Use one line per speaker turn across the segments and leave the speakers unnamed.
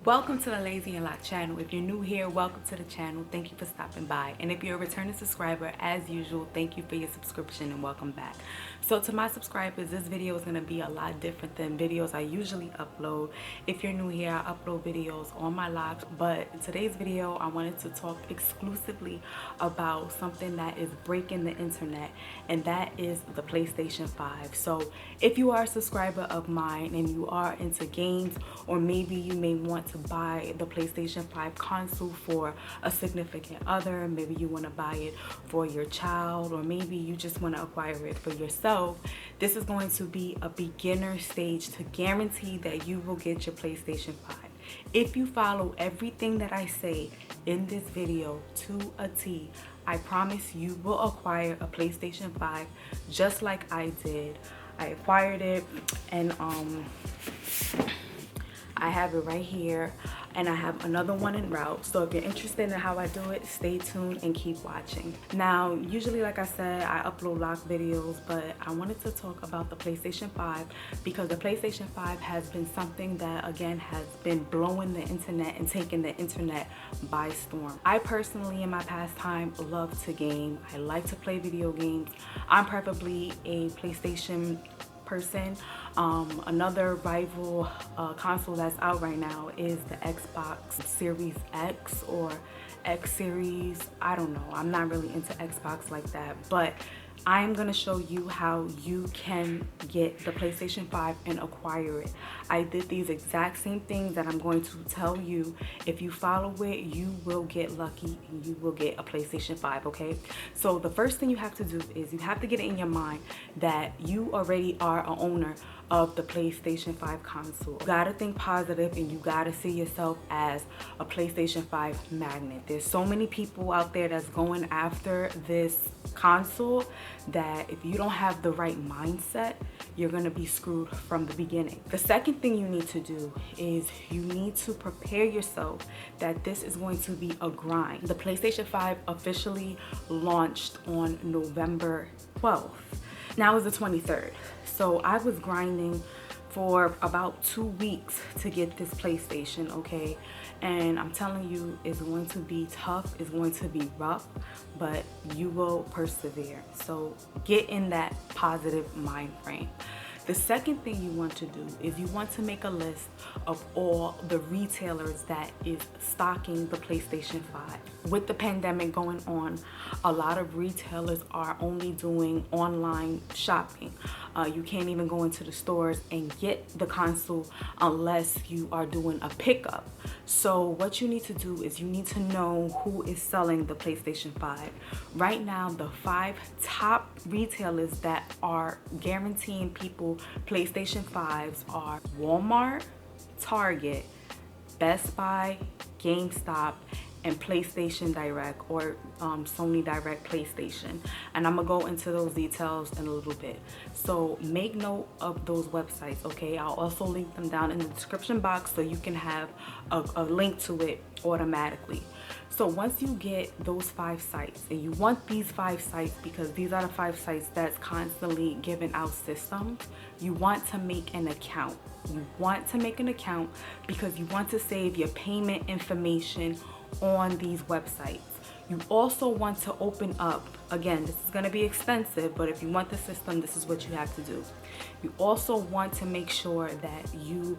Welcome to the Lazy and Locked channel. If you're new here, welcome to the channel. Thank you for stopping by. And if you're a returning subscriber, as usual, thank you for your subscription and welcome back. So to my subscribers, this video is going to be a lot different than videos I usually upload. If you're new here, I upload videos on my Loc'D, but in today's video, I wanted to talk exclusively about something that is breaking the internet, and that is the PlayStation 5. So if you are a subscriber of mine and you are into games, or maybe you may want to buy the PlayStation 5 console for a significant other, maybe you want to buy it for your child, or maybe you just want to acquire it for yourself, this is going to be a beginner stage to guarantee that you will get your PlayStation 5. If you follow everything that I say in this video to a T, I promise you will acquire a PlayStation 5 just like I did. I acquired it, and I have it right here, and I have another one en route. So if you're interested in how I do it, stay tuned and keep watching. Now, usually, like I said, I upload Loc'D videos, but I wanted to talk about the PlayStation 5 because the PlayStation 5 has been something that, again, has been blowing the internet and taking the internet by storm. I personally, in my pastime, love to game. I like to play video games. I'm preferably a PlayStation person. Another rival console that's out right now is the Xbox Series X or X Series. I don't know, I'm not really into Xbox like that, but I'm gonna show you how you can get the PlayStation 5 and acquire it. I did these exact same things that I'm going to tell you. If you follow it, you will get lucky and you will get a PlayStation 5, okay? So the first thing you have to do is you have to get it in your mind that you already are an owner of the PlayStation 5 console. You gotta think positive and you gotta see yourself as a PlayStation 5 magnet. There's so many people out there that's going after this console that if you don't have the right mindset, you're gonna be screwed from the beginning. The second thing you need to do is you need to prepare yourself that this is going to be a grind. The PlayStation 5 officially launched on November 12th. Now is the 23rd. So I was grinding for about 2 weeks to get this PlayStation, okay? And I'm telling you, it's going to be tough, it's going to be rough, but you will persevere. So get in that positive mind frame. The second thing you want to do is you want to make a list of all the retailers that is stocking the PlayStation 5. With the pandemic going on, a lot of retailers are only doing online shopping. You can't even go into the stores and get the console unless you are doing a pickup. So what you need to do is you need to know who is selling the PlayStation 5. Right now, the 5 top retailers that are guaranteeing people PlayStation 5s are Walmart, Target, Best Buy, GameStop, and PlayStation Direct, or Sony Direct PlayStation. And I'm gonna go into those details in a little bit. So make note of those websites, okay? I'll also link them down in the description box so you can have a link to it automatically. So once you get those 5 sites, and you want these 5 sites because these are the 5 sites that's constantly giving out systems, you want to make an account. You want to make an account because you want to save your payment information on these websites. You also want to open up, again, this is going to be expensive, but if you want the system, this is what you have to do. You also want to make sure that you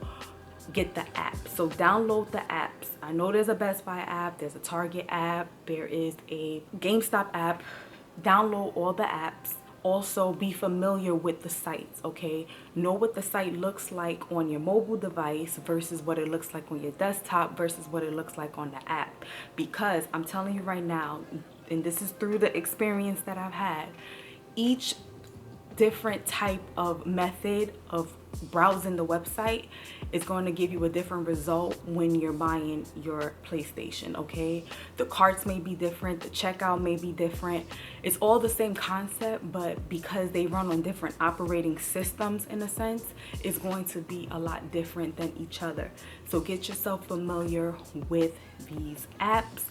get the app. So download the apps. I know there's a Best Buy app, there's a Target app, there is a GameStop app. Download all the apps. Also be familiar with the sites, okay? Know what the site looks like on your mobile device versus what it looks like on your desktop versus what it looks like on the app. Because I'm telling you right now, and this is through the experience that I've had, each different type of method of browsing the website is going to give you a different result when you're buying your PlayStation, okay? The carts may be different, the checkout may be different. It's all the same concept, but because they run on different operating systems in a sense, it's going to be a lot different than each other. So get yourself familiar with these apps.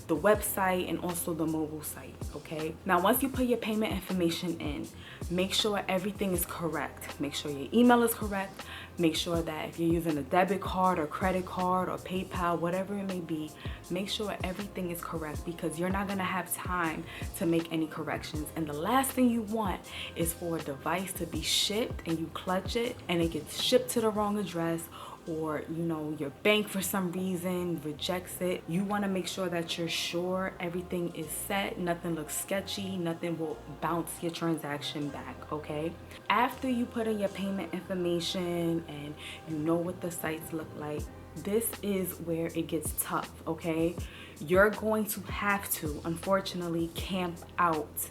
the website and also the mobile site, okay? Now, once you put your payment information in, make sure everything is correct. Make sure your email is correct. Make sure that if you're using a debit card or credit card or PayPal, whatever it may be, make sure everything is correct, because you're not gonna have time to make any corrections. And the last thing you want is for a device to be shipped and you clutch it and it gets shipped to the wrong address, or you know, your bank for some reason rejects it. You want to make sure that you're sure everything is set, nothing looks sketchy, nothing will bounce your transaction back, okay? After you put in your payment information and you know what the sites look like, this is where it gets tough, okay? You're going to have to, unfortunately, camp out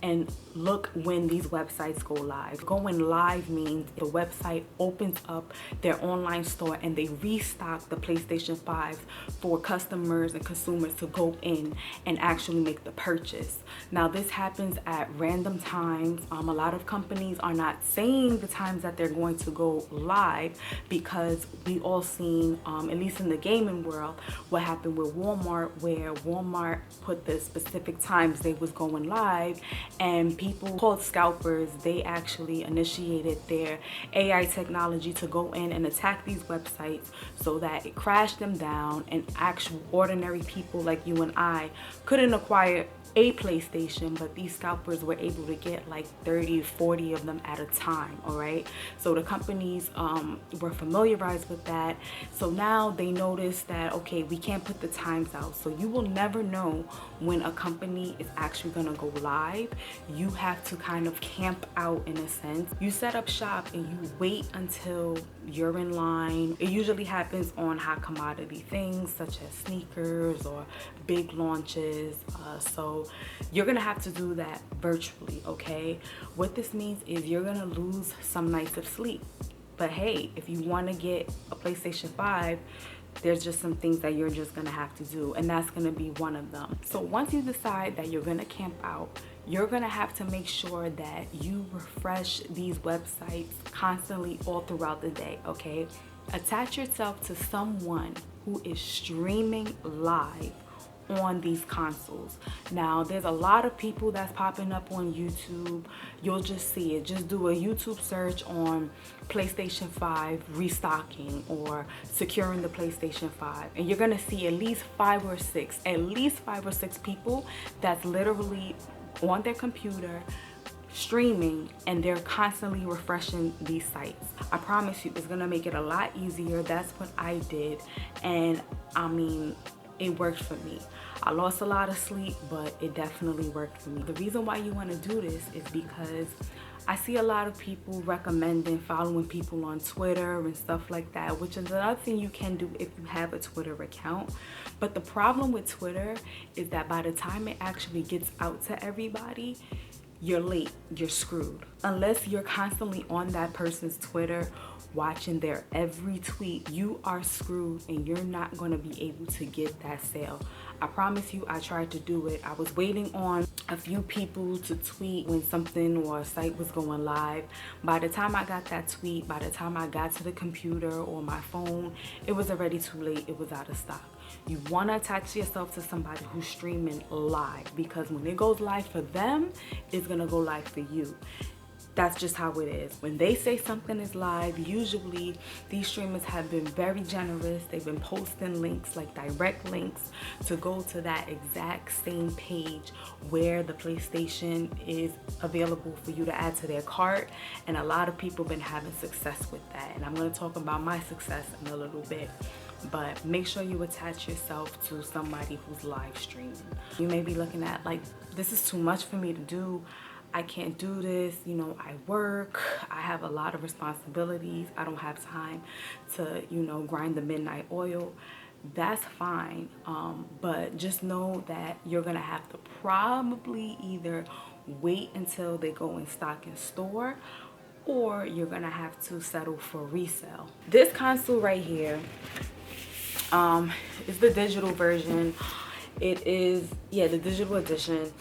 and look when these websites go live. Going live means the website opens up their online store and they restock the PlayStation 5 for customers and consumers to go in and actually make the purchase. Now, this happens at random times. A lot of companies are not saying the times that they're going to go live, because we all seen, at least in the gaming world, what happened with Walmart, where Walmart put the specific times they was going live, and people called scalpers, they actually initiated their AI technology to go in and attack these websites so that it crashed them down, and actual ordinary people like you and I couldn't acquire a PlayStation, but these scalpers were able to get like 30, 40 of them at a time, all right? So the companies were familiarized with that. So now they noticed that, okay, we can't put the times out. So you will never know when a company is actually gonna go live. You have to kind of camp out in a sense. You set up shop and you wait until you're in line. It usually happens on hot commodity things such as sneakers or big launches. So you're gonna have to do that virtually, okay? What this means is you're gonna lose some nights of sleep. But hey, if you wanna get a PlayStation 5, there's just some things that you're just gonna have to do, and that's gonna be one of them. So once you decide that you're gonna camp out, you're gonna have to make sure that you refresh these websites constantly all throughout the day, okay? Attach yourself to someone who is streaming live on these consoles. Now, there's a lot of people that's popping up on YouTube. You'll just see it. Just do a YouTube search on PlayStation 5 restocking or securing the PlayStation 5, and you're gonna see at least five or six people that's literally on their computer streaming, and they're constantly refreshing these sites. I promise you, it's gonna make it a lot easier. That's what I did, and I mean, it worked for me. I lost a lot of sleep, but it definitely worked for me. The reason why you want to do this is because I see a lot of people recommending following people on Twitter and stuff like that, which is another thing you can do if you have a Twitter account. But the problem with Twitter is that by the time it actually gets out to everybody, you're late, you're screwed. Unless you're constantly on that person's Twitter watching their every tweet, you are screwed and you're not going to be able to get that sale. I promise you, I tried to do it. I was waiting on a few people to tweet when something or a site was going live. By the time I got that tweet, by the time I got to the computer or my phone, it was already too late. It was out of stock. You want to attach yourself to somebody who's streaming live, because when it goes live for them, it's going to go live for you. That's just how it is. When they say something is live, usually these streamers have been very generous. They've been posting links, like direct links, to go to that exact same page where the PlayStation is available for you to add to their cart. And a lot of people have been having success with that. And I'm going to talk about my success in a little bit. But make sure you attach yourself to somebody who's live streaming. You may be looking at like, this is too much for me to do. I can't do this, you know, I work, I have a lot of responsibilities, I don't have time to, you know, grind the midnight oil. That's fine, but just know that you're gonna have to probably either wait until they go in stock in store, or you're gonna have to settle for resale. This console right here is the digital version. It is, yeah, the digital edition.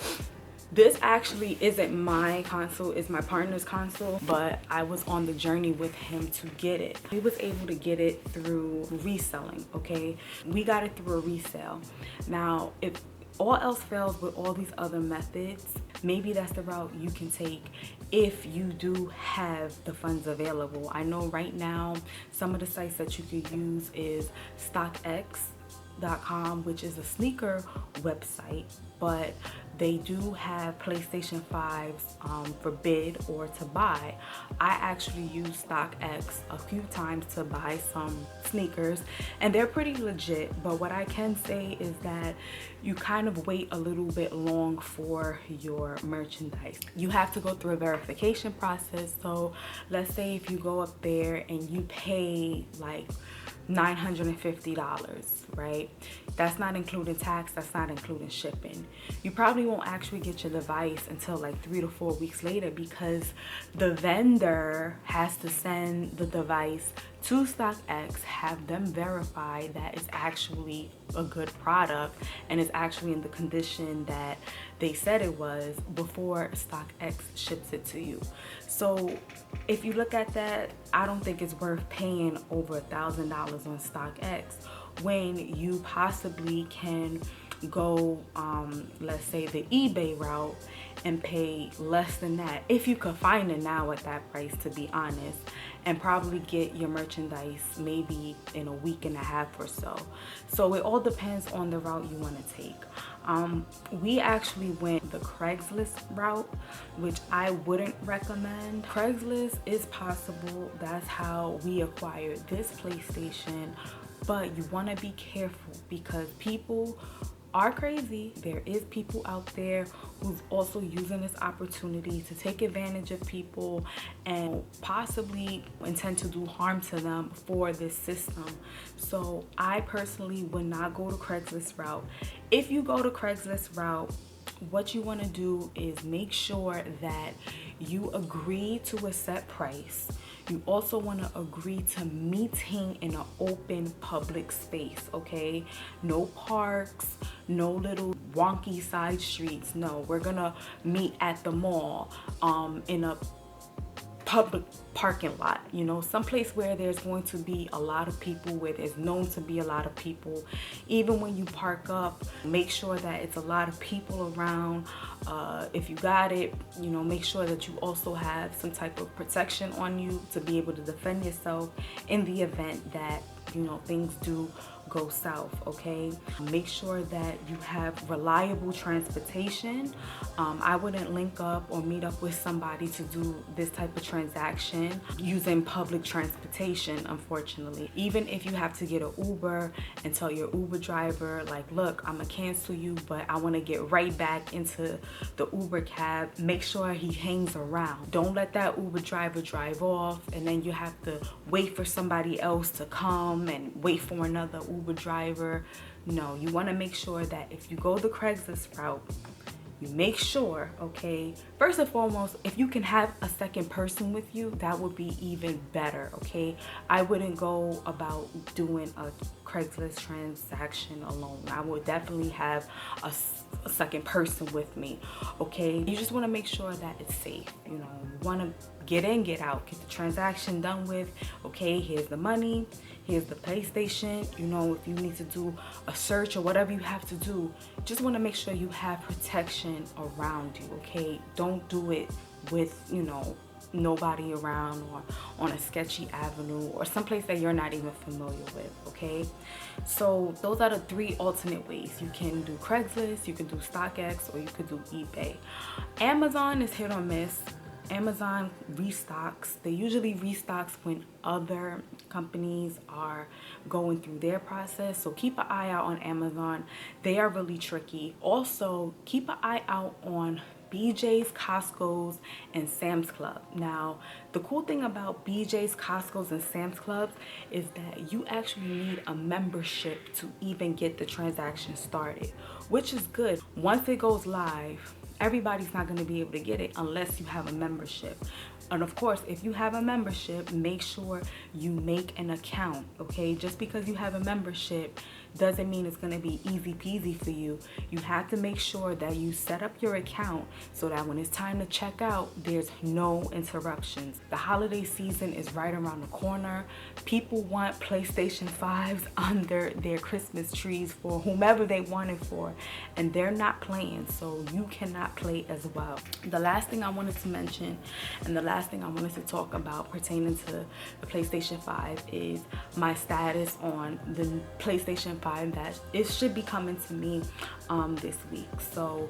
This actually isn't my console, it's my partner's console, but I was on the journey with him to get it. He was able to get it through reselling, okay? We got it through a resale. Now, if all else fails with all these other methods, maybe that's the route you can take if you do have the funds available. I know right now some of the sites that you could use is StockX.com, which is a sneaker website, but they do have PlayStation 5s for bid or to buy. I actually use StockX a few times to buy some sneakers, and they're pretty legit, but what I can say is that you kind of wait a little bit long for your merchandise. You have to go through a verification process. So let's say if you go up there and you pay like $950, right? That's not including tax, that's not including shipping. You probably won't actually get your device until like 3 to 4 weeks later, because the vendor has to send the device to StockX, have them verify that it's actually a good product and it's actually in the condition that they said it was before StockX ships it to you. So if you look at that, I don't think it's worth paying over $1,000 on StockX when you possibly can go let's say the eBay route and pay less than that, if you could find it now at that price, to be honest, and probably get your merchandise maybe in a week and a half or so. So it all depends on the route you want to take. We actually went the Craigslist route, which I wouldn't recommend. Craigslist is possible, that's how we acquired this PlayStation, but you want to be careful because people are crazy. There is people out there who's also using this opportunity to take advantage of people and possibly intend to do harm to them for this system. So I personally would not go to Craigslist route. If you go to Craigslist route, what you want to do is make sure that you agree to a set price. You also want to agree to meeting in an open public space, okay? No parks, no little wonky side streets. No, we're gonna meet at the mall in a public parking lot, you know, someplace where there's going to be a lot of people, where there's known to be a lot of people. Even when you park up, make sure that it's a lot of people around. If you got it, you know, make sure that you also have some type of protection on you to be able to defend yourself in the event that, you know, things do go south, okay? Make sure that you have reliable transportation. I wouldn't link up or meet up with somebody to do this type of transaction using public transportation, unfortunately. Even if you have to get an Uber and tell your Uber driver, like, look, I'm gonna cancel you, but I wanna get right back into the Uber cab, make sure he hangs around. Don't let that Uber driver drive off and then you have to wait for somebody else to come and wait for another Uber driver. No, you want to make sure that if you go the Craigslist route, you make sure, okay, first and foremost, if you can have a second person with you, that would be even better, okay? I wouldn't go about doing a Craigslist transaction alone. I would definitely have a second person with me, okay? You just want to make sure that it's safe. You know, you want to get in, get out, get the transaction done with. Okay, here's the money, here's the PlayStation. You know, if you need to do a search or whatever you have to do, just want to make sure you have protection around you, okay? Don't do it with, you know, nobody around or on a sketchy avenue or someplace that you're not even familiar with, okay? So those are the 3 alternate ways. You can do Craigslist, you can do StockX, or you could do eBay. Amazon is hit or miss. Amazon restocks. They usually restocks when other companies are going through their process. So keep an eye out on Amazon. They are really tricky. Also, keep an eye out on BJ's, Costco's, and Sam's Club. Now, the cool thing about BJ's, Costco's, and Sam's Club is that you actually need a membership to even get the transaction started, which is good. Once it goes live, everybody's not going to be able to get it unless you have a membership. And of course, if you have a membership, make sure you make an account, okay? Just because you have a membership doesn't mean it's gonna be easy peasy for you. You have to make sure that you set up your account so that when it's time to check out, there's no interruptions. The holiday season is right around the corner. People want PlayStation 5s under their Christmas trees for whomever they want it for, and they're not playing, so you cannot play as well. The last thing I wanted to mention, and the last thing I wanted to talk about pertaining to the PlayStation 5 is my status on the PlayStation 5 that it should be coming to me this week. So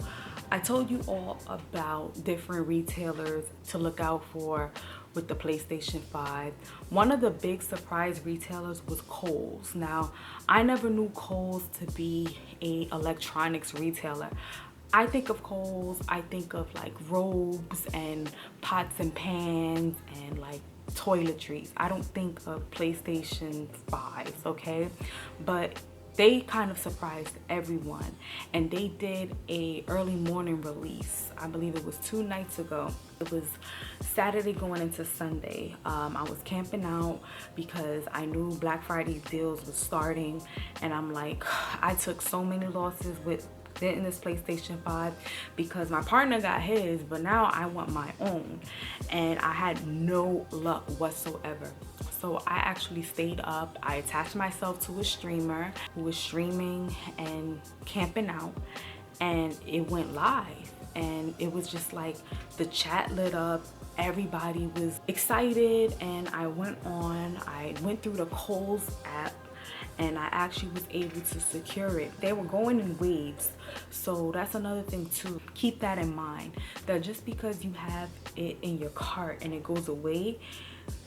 I told you all about different retailers to look out for with the PlayStation 5. One of the big surprise retailers was Kohl's. Now, I never knew Kohl's to be a electronics retailer. I think of Kohl's, I think of like robes and pots and pans and like toiletries. I don't think of PlayStation 5s, okay? But they kind of surprised everyone, and they did a early morning release. I believe it was 2 nights ago. It was Saturday going into Sunday. I was camping out because I knew Black Friday deals was starting, and I'm like, I took so many losses with getting this PlayStation 5 because my partner got his, but now I want my own, and I had no luck whatsoever. So I actually stayed up. I attached myself to a streamer who was streaming and camping out, and it went live, and it was just like the chat lit up. Everybody was excited, and I went through the Kohl's app, and I actually was able to secure it. They were going in waves, so that's another thing too. Keep that in mind, that just because you have it in your cart and it goes away,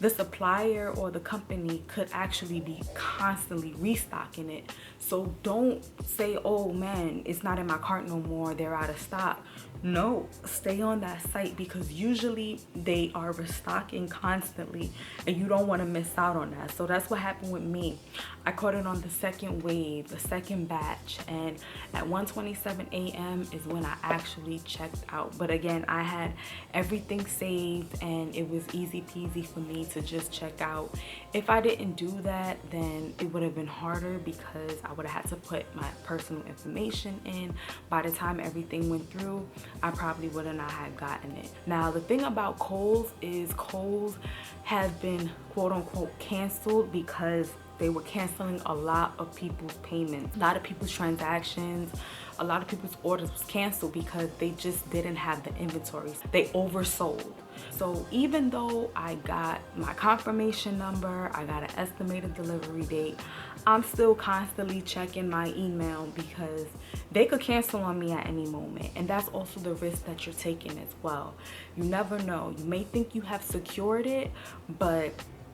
the supplier or the company could actually be constantly restocking it. So don't say, oh man, it's not in my cart no more, they're out of stock. No, stay on that site, because usually they are restocking constantly and you don't want to miss out on that. So that's what happened with me. I caught it on the second wave, the second batch, and at 1:27 a.m. is when I actually checked out. But again, I had everything saved and it was easy peasy for me to just check out. If I didn't do that, then it would have been harder because I would have had to put my personal information in. By the time everything went through, I probably would have not had gotten it. Now, the thing about Kohl's is Kohl's has been quote unquote canceled because they were canceling a lot of people's payments, a lot of people's transactions, a lot of people's orders was canceled because they just didn't have the inventories. They oversold. So even though I got my confirmation number, I got an estimated delivery date, I'm still constantly checking my email because they could cancel on me at any moment. And that's also the risk that you're taking as well. You never know. You may think you have secured it, but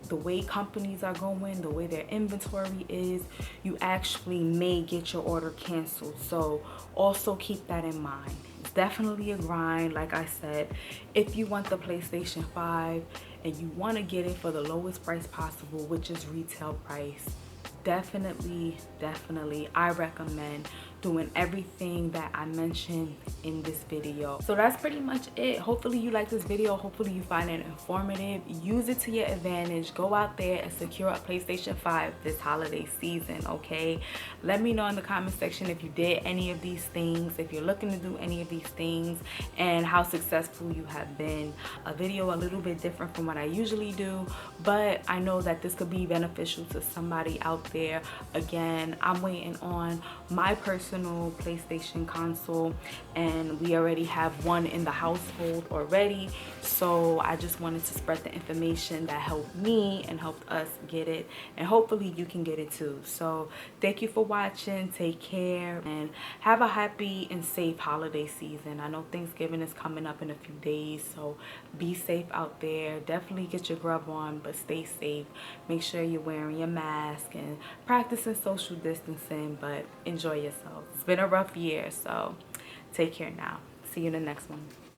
the way companies are going, the way their inventory is, you actually may get your order canceled. So also keep that in mind. It's definitely a grind. Like I said, if you want the PlayStation 5 and you want to get it for the lowest price possible, which is retail price, definitely I recommend doing everything that I mentioned in this video. So that's pretty much it. Hopefully you like this video. Hopefully you find it informative. Use it to your advantage. Go out there and secure a PlayStation 5 this holiday season, okay? Let me know in the comment section if you did any of these things, if you're looking to do any of these things, and how successful you have been. A video a little bit different from what I usually do, but I know that this could be beneficial to somebody out there. Again, I'm waiting on my personal PlayStation console, and we already have one in the household already, so I just wanted to spread the information that helped me and helped us get it, and hopefully you can get it too. So thank you for watching. Take care and have a happy and safe holiday season. I know Thanksgiving is coming up in a few days, so be safe out there. Definitely get your grub on, but stay safe. Make sure you're wearing your mask and practicing social distancing, but enjoy yourself. It's been a rough year, so take care now. See you in the next one.